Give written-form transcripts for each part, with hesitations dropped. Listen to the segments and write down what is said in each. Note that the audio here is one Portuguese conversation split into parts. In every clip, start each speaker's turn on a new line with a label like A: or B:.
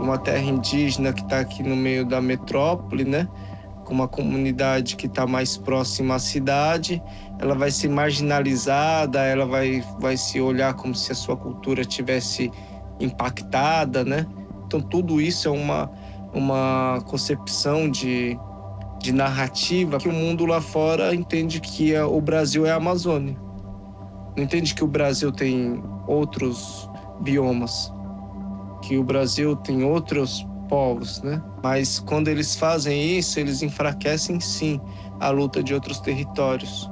A: uma terra indígena que está aqui no meio da metrópole, né? Com uma comunidade que está mais próxima à cidade, ela vai ser marginalizada, ela vai se olhar como se a sua cultura tivesse impactada, né? Então tudo isso é uma concepção de narrativa que o mundo lá fora entende que o Brasil é a Amazônia. Não entende que o Brasil tem outros biomas, que o Brasil tem outros povos, né? Mas quando eles fazem isso, eles enfraquecem sim a luta de outros territórios.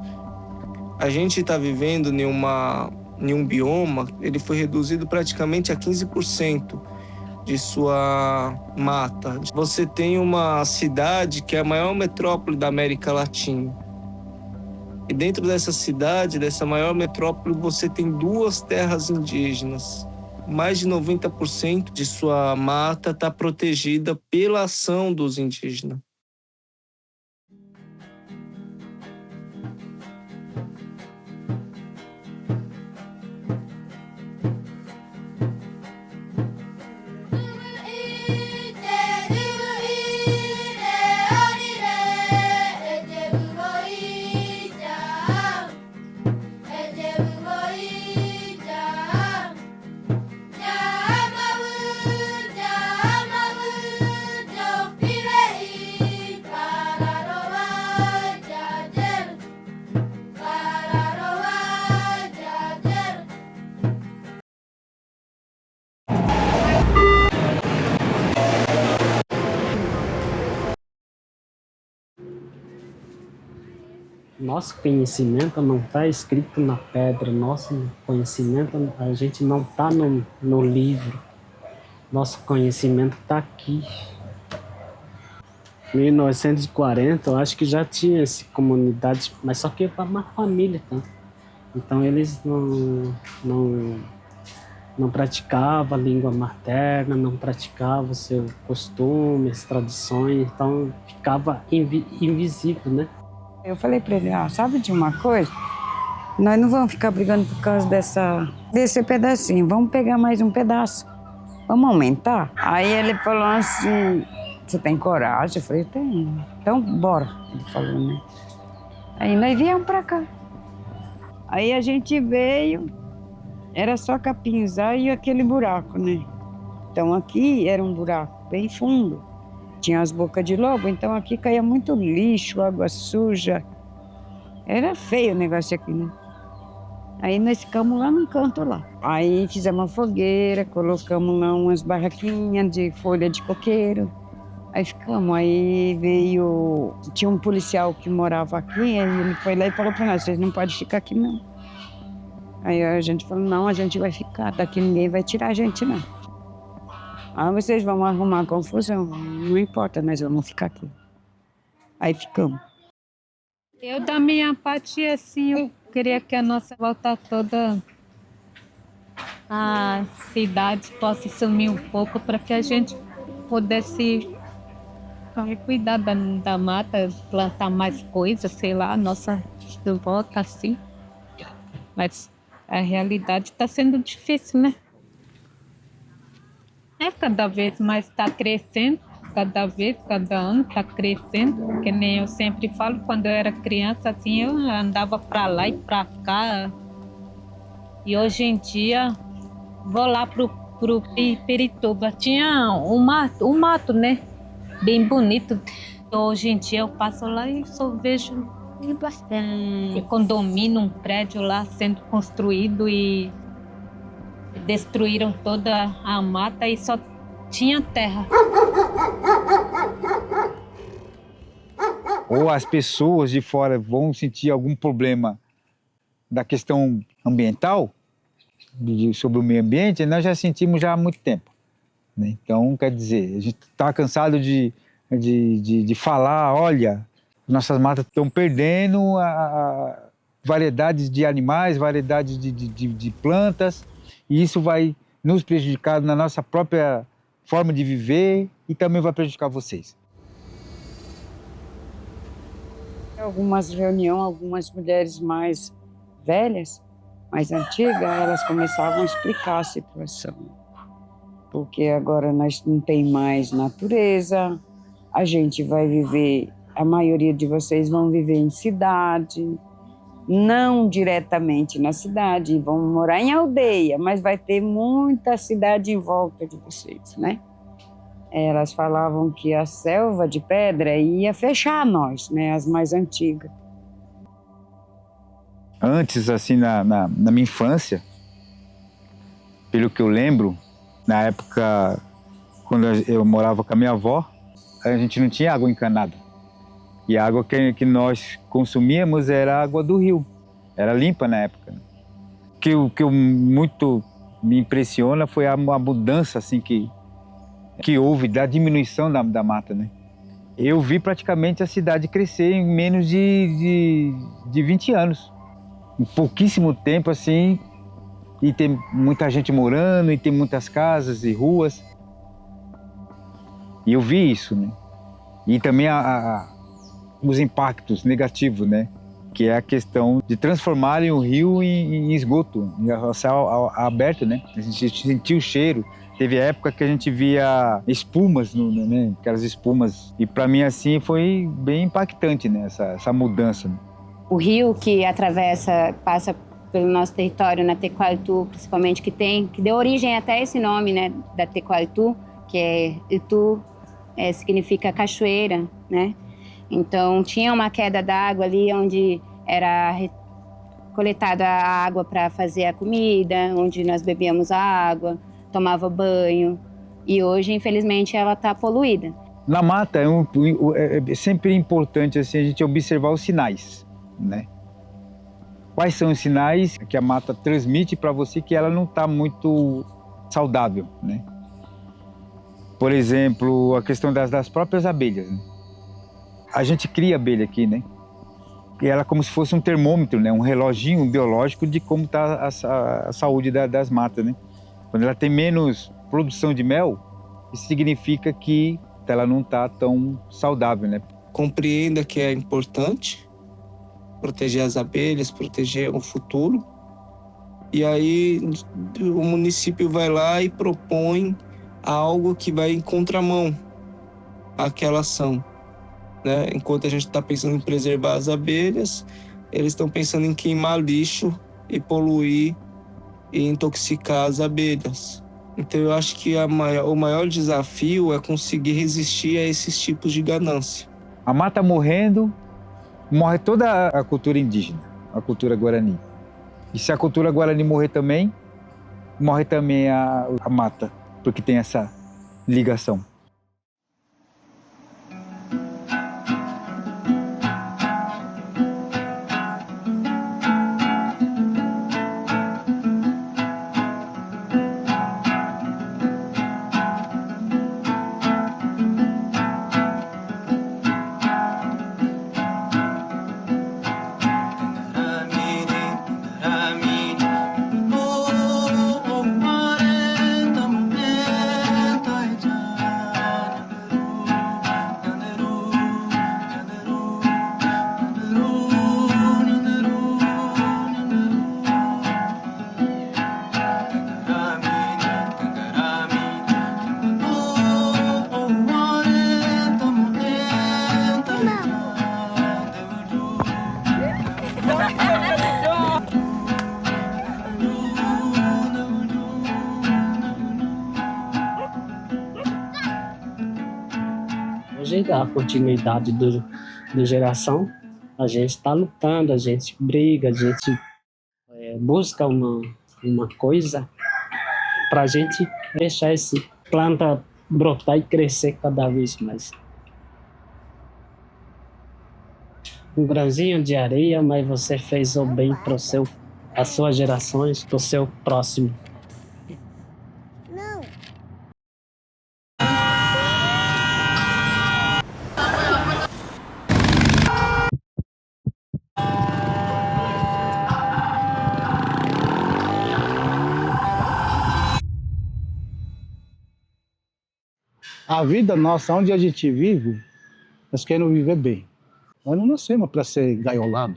A: A gente está vivendo em um bioma, ele foi reduzido praticamente a 15% de sua mata. Você tem uma cidade que é a maior metrópole da América Latina. E dentro dessa cidade, dessa maior metrópole, você tem 2 terras indígenas. Mais de 90% de sua mata está protegida pela ação dos indígenas.
B: Nosso conhecimento não está escrito na pedra, nosso conhecimento, a gente não está no livro, nosso conhecimento está aqui. Em 1940, eu acho que já tinha essa comunidade, mas só que para uma família, tá? Então eles não praticavam a língua materna, não praticavam seus costumes, tradições, então ficava invisível, né?
C: Eu falei para ele, sabe de uma coisa? Nós não vamos ficar brigando por causa desse pedacinho, vamos pegar mais um pedaço, vamos aumentar? Aí ele falou assim, você tem coragem? Eu falei, tenho. Então, bora, ele falou, né? Aí nós viemos para cá. Aí a gente veio, era só capinzar e aquele buraco, né? Então aqui era um buraco bem fundo. Tinha as bocas de lobo, então aqui caía muito lixo, água suja. Era feio o negócio aqui, né? Aí nós ficamos lá num canto lá. Aí fizemos uma fogueira, colocamos lá umas barraquinhas de folha de coqueiro. Aí ficamos, aí veio... Tinha um policial que morava aqui, aí ele foi lá e falou para nós, vocês não podem ficar aqui não. Aí a gente falou, não, a gente vai ficar, daqui ninguém vai tirar a gente não. Ah, vocês vão arrumar confusão, não importa, nós vamos ficar aqui. Aí ficamos.
D: Eu, da minha parte, assim, eu queria que a nossa volta toda, a cidade possa sumir um pouco para que a gente pudesse cuidar da mata, plantar mais coisas, sei lá, a nossa volta assim. Mas a realidade está sendo difícil, né? Cada vez mais está crescendo, cada ano está crescendo, que nem eu sempre falo, quando eu era criança, assim, eu andava para lá e para cá, e hoje em dia, vou lá pro Pirituba, tinha um mato, né, bem bonito, hoje em dia eu passo lá e só vejo bastante condomínio, um prédio lá sendo construído e destruíram toda a mata e só tinha terra.
E: Ou as pessoas de fora vão sentir algum problema da questão ambiental, sobre o meio ambiente, nós já sentimos já há muito tempo, né? Então, quer dizer, a gente está cansado de falar, olha, nossas matas estão perdendo variedades de animais, variedades de plantas, e isso vai nos prejudicar na nossa própria forma de viver e também vai prejudicar vocês.
C: Algumas reuniões, algumas mulheres mais velhas, mais antigas, elas começavam a explicar a situação. porque agora nós não tem mais natureza, a gente vai viver, a maioria de vocês vão viver em cidade, não diretamente na cidade, vão morar em aldeia, mas vai ter muita cidade em volta de vocês, né? Elas falavam que a selva de pedra ia fechar nós, né, as mais antigas.
E: Antes, assim, na minha infância, pelo que eu lembro, na época, quando eu morava com a minha avó, a gente não tinha água encanada. E a água que nós consumíamos era água do rio. Era limpa na época. O que muito me impressiona foi a mudança assim, que houve da diminuição da mata, né? Eu vi praticamente a cidade crescer em menos de 20 anos. Em pouquíssimo tempo, assim, e tem muita gente morando, e tem muitas casas e ruas. E eu vi isso, né? E também os impactos negativos, né? Que é a questão de transformarem o rio em esgoto, em céu aberto, né? A gente sentiu o cheiro. Teve época que a gente via espumas, né? Aquelas espumas. E para mim, assim, foi bem impactante, né? Essa mudança. Né?
F: O rio que passa pelo nosso território, na Tequarutu, principalmente, que deu origem até a esse nome, né? Da Tequarutu, que é Itu, significa cachoeira, né? Então, tinha uma queda d'água ali onde era coletada a água para fazer a comida, onde nós bebíamos a água, tomava banho. E hoje, infelizmente, ela está poluída.
E: Na mata, é sempre importante assim, a gente observar os sinais, né? Quais são os sinais que a mata transmite para você que ela não está muito saudável, né? Por exemplo, a questão das próprias abelhas, né? A gente cria abelha aqui, né? E ela é como se fosse um termômetro, né? Um reloginho biológico de como está a saúde das matas, né? Quando ela tem menos produção de mel, isso significa que ela não está tão saudável, né?
A: Compreenda que é importante proteger as abelhas, proteger o futuro. E aí o município vai lá e propõe algo que vai em contramão àquela ação. Né? Enquanto a gente está pensando em preservar as abelhas, eles estão pensando em queimar lixo e poluir e intoxicar as abelhas. Então eu acho que o maior desafio é conseguir resistir a esses tipos de ganância.
E: A mata morrendo, morre toda a cultura indígena, a cultura guarani. E se a cultura guarani morrer também, morre também a mata, porque tem essa ligação.
B: Hoje, a continuidade da geração, a gente está lutando, a gente briga, a gente busca uma coisa para a gente deixar essa planta brotar e crescer cada vez mais. Um grãozinho de areia, mas você fez o bem para as suas gerações, para o seu próximo.
G: A vida nossa, onde a gente vive, nós queremos viver bem. Nós não nascemos para ser gaiolado.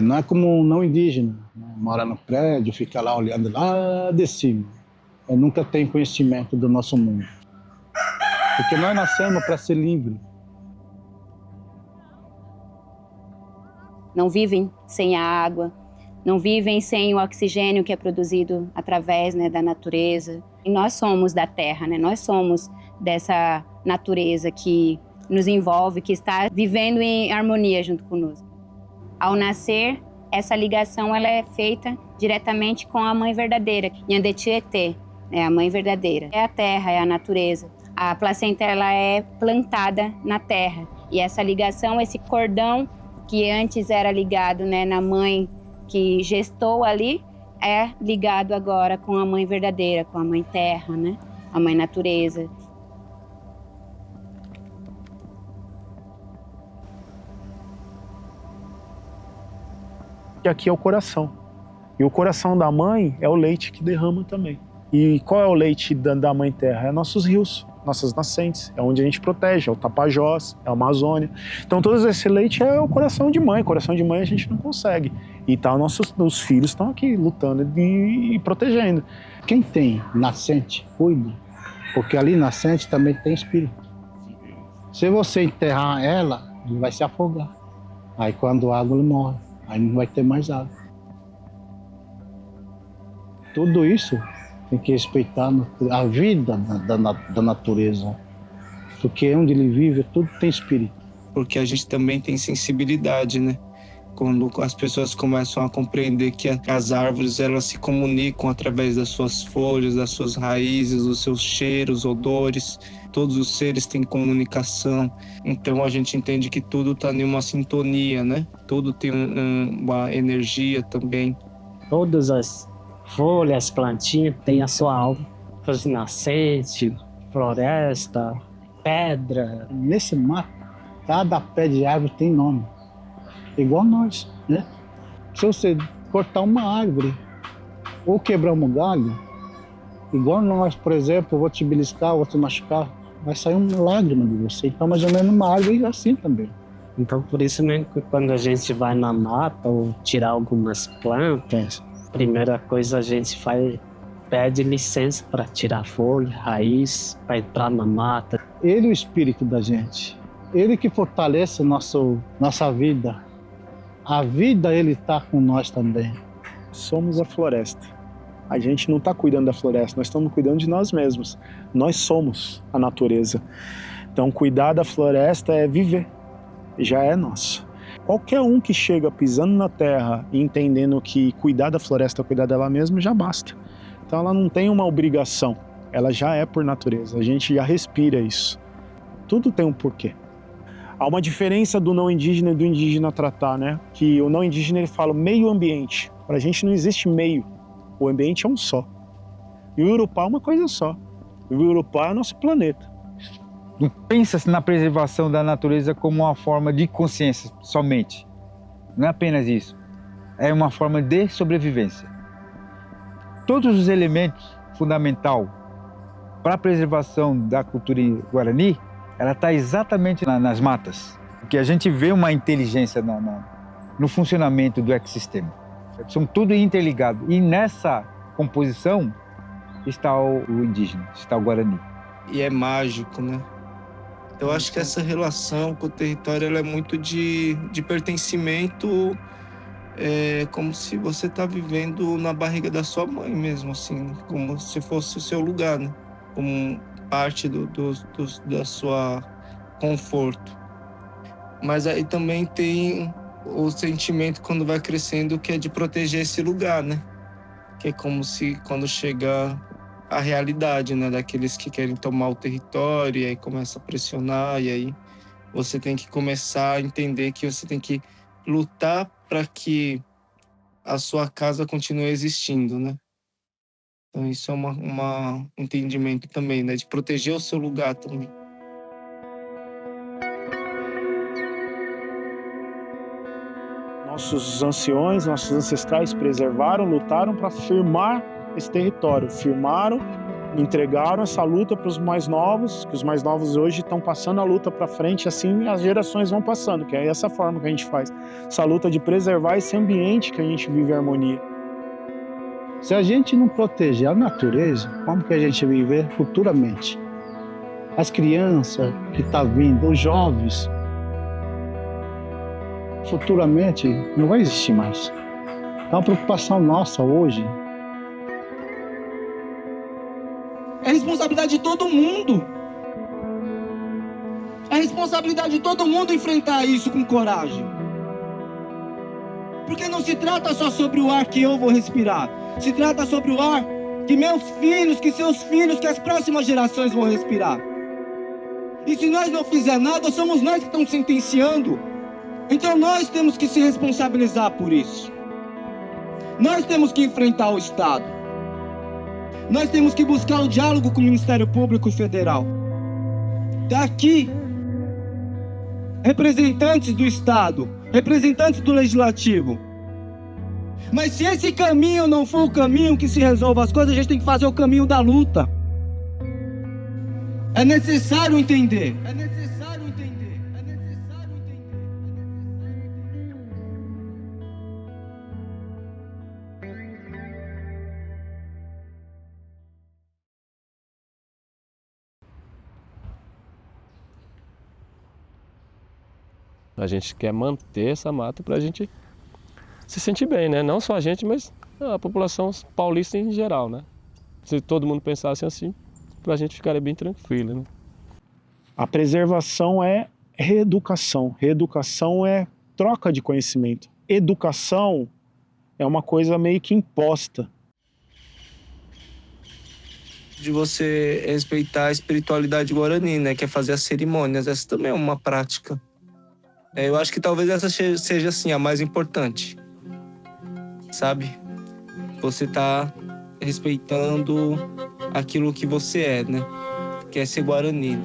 G: Não é como um não indígena, né? Morar no prédio, ficar lá olhando lá de cima. nunca tem conhecimento do nosso mundo. Porque nós nascemos para ser livre.
F: Não vivem sem a água, não vivem sem o oxigênio que é produzido através, né, da natureza. E nós somos da terra, né? Nós somos dessa natureza que nos envolve, que está vivendo em harmonia junto conosco. Ao nascer, essa ligação ela é feita diretamente com a mãe verdadeira, Nhandê Tietê, né? A mãe verdadeira. É a terra, é a natureza. A placenta ela é plantada na terra. E essa ligação, esse cordão que antes era ligado, né, na mãe que gestou ali, é ligado agora com a mãe verdadeira, com a mãe terra, né? A mãe natureza.
H: E aqui é o coração. E o coração da mãe é o leite que derrama também. E qual é o leite da mãe terra? É nossos rios, nossas nascentes. É onde a gente protege, é o Tapajós, é a Amazônia. Então todo esse leite é o coração de mãe. Coração de mãe a gente não consegue. E tá, os filhos estão aqui lutando e protegendo.
G: Quem tem nascente, cuide. Porque ali nascente também tem espírito. Se você enterrar ela, ele vai se afogar. Aí quando a água ele morre. Aí não vai ter mais água. Tudo isso tem que respeitar a vida da natureza. Porque onde ele vive, tudo tem espírito.
A: Porque a gente também tem sensibilidade, né? Quando as pessoas começam a compreender que as árvores elas se comunicam através das suas folhas, das suas raízes, dos seus cheiros, odores. Todos os seres têm comunicação. Então a gente entende que tudo está em uma sintonia, né? Tudo tem uma energia também.
B: Todas as folhas, plantinhas têm a sua alma. Nascente, floresta, pedra.
G: Nesse mato, cada pé de árvore tem nome. Igual nós, né? Se você cortar uma árvore ou quebrar um galho, igual nós, por exemplo, eu vou te beliscar, vou te machucar, vai sair uma lágrima de você. Então, mais ou menos, uma árvore é assim também.
B: Então, por isso mesmo que quando a gente vai na mata ou tirar algumas plantas, a primeira coisa a gente faz, pede licença para tirar folha, raiz, para entrar na mata.
G: Ele é o espírito da gente. Ele que fortalece nossa vida. A vida, ele está com nós também.
H: Somos a floresta. A gente não está cuidando da floresta, nós estamos cuidando de nós mesmos. Nós somos a natureza. Então, cuidar da floresta é viver. Já é nosso. Qualquer um que chega pisando na terra e entendendo que cuidar da floresta é cuidar dela mesma, já basta. Então, ela não tem uma obrigação. Ela já é por natureza. A gente já respira isso. Tudo tem um porquê. Há uma diferença do não indígena e do indígena tratar, né? Que o não indígena ele fala meio ambiente. Para a gente não existe meio. O ambiente é um só. E o Urupá é uma coisa só. E o Urupá é nosso planeta.
E: Não pensa-se na preservação da natureza como uma forma de consciência somente. Não é apenas isso. É uma forma de sobrevivência. Todos os elementos fundamentais para a preservação da cultura guarani, ela está exatamente nas matas. Porque a gente vê uma inteligência no funcionamento do ecossistema. São tudo interligados. E nessa composição está o indígena, está o guarani.
A: E é mágico, né? Eu acho que essa relação com o território ela é muito de pertencimento, como se você está vivendo na barriga da sua mãe mesmo, assim, como se fosse o seu lugar, né? Como parte da sua conforto. Mas aí também tem o sentimento quando vai crescendo que é de proteger esse lugar, né? Que é como se quando chega a realidade, né? Daqueles que querem tomar o território e aí começa a pressionar e aí você tem que começar a entender que você tem que lutar para que a sua casa continue existindo, né? Então isso é um entendimento também, né? De proteger o seu lugar também.
H: Nossos anciões, nossos ancestrais preservaram, lutaram para firmar esse território. Firmaram, entregaram essa luta para os mais novos, que os mais novos hoje estão passando a luta para frente, assim as gerações vão passando, que é essa forma que a gente faz. Essa luta de preservar esse ambiente que a gente vive em harmonia.
G: Se a gente não proteger a natureza, como que a gente vai viver futuramente? As crianças que estão vindo, os jovens, futuramente não vai existir mais. É uma preocupação nossa hoje.
I: É responsabilidade de todo mundo. É responsabilidade de todo mundo enfrentar isso com coragem. Porque não se trata só sobre o ar que eu vou respirar. Se trata sobre o ar que meus filhos, que seus filhos, que as próximas gerações vão respirar. E se nós não fizermos nada, somos nós que estamos sentenciando. Então nós temos que se responsabilizar por isso. Nós temos que enfrentar o Estado. Nós temos que buscar o diálogo com o Ministério Público Federal. Daqui, representantes do Estado, representantes do Legislativo. Mas se esse caminho não for o caminho que se resolva as coisas, a gente tem que fazer o caminho da luta. É necessário entender. É necessário entender. É necessário entender.
J: A gente quer manter essa mata para a gente se sentir bem, né? Não só a gente, mas a população paulista em geral, né? Se todo mundo pensasse assim, para a gente ficaria bem tranquilo, né?
H: A preservação é reeducação. Reeducação é troca de conhecimento. Educação é uma coisa meio que imposta.
A: De você respeitar a espiritualidade guarani, né? Que é fazer as cerimônias. Essa também é uma prática. Eu acho que talvez essa seja, assim, a mais importante. Sabe? Você tá respeitando aquilo que você é, né? Que é ser guarani.